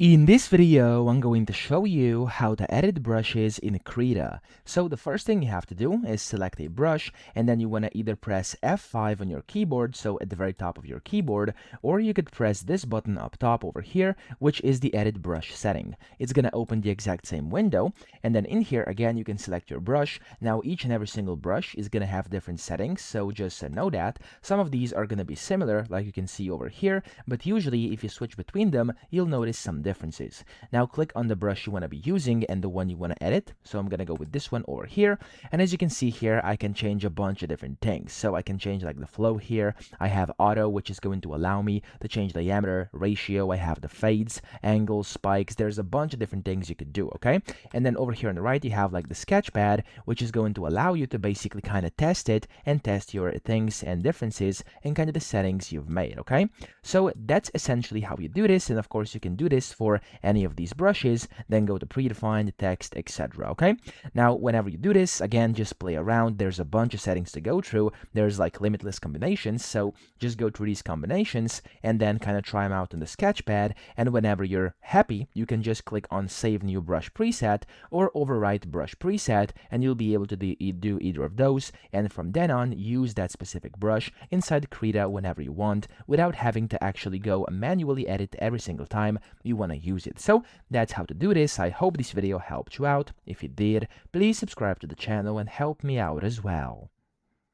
In this video, I'm going to show you how to edit brushes in Krita. So the first thing you have to do is select a brush, and then you want to either press F5 on your keyboard, so at the very top of your keyboard, or you could press this button up top over here, which is the edit brush setting. It's going to open the exact same window, and then in here again you can select your brush. Now each and every single brush is going to have different settings, so just know that. Some of these are going to be similar, like you can see over here, but usually if you switch between them, you'll notice some differences. Now click on the brush you want to be using and the one you want to edit. So I'm going to go with this one over here. And as you can see here, I can change a bunch of different things. So I can change like the flow here. I have auto, which is going to allow me to change diameter, ratio. I have the fades, angles, spikes. There's a bunch of different things you could do, okay? And then over here on the right, you have like the sketch pad, which is going to allow you to basically kind of test it and test your things and differences and kind of the settings you've made, okay? So that's essentially how you do this. And of course, you can do this for any of these brushes, then go to predefined, text, etc. Okay. Now, whenever you do this, again, just play around. There's a bunch of settings to go through. There's like limitless combinations. So just go through these combinations and then kind of try them out on the sketchpad. And whenever you're happy, you can just click on save new brush preset or overwrite brush preset, and you'll be able to do either of those. And from then on, use that specific brush inside Krita whenever you want without having to actually go manually edit every single time you want to use it. So that's how to do this. I hope this video helped you out. If it did, please subscribe to the channel and help me out as well.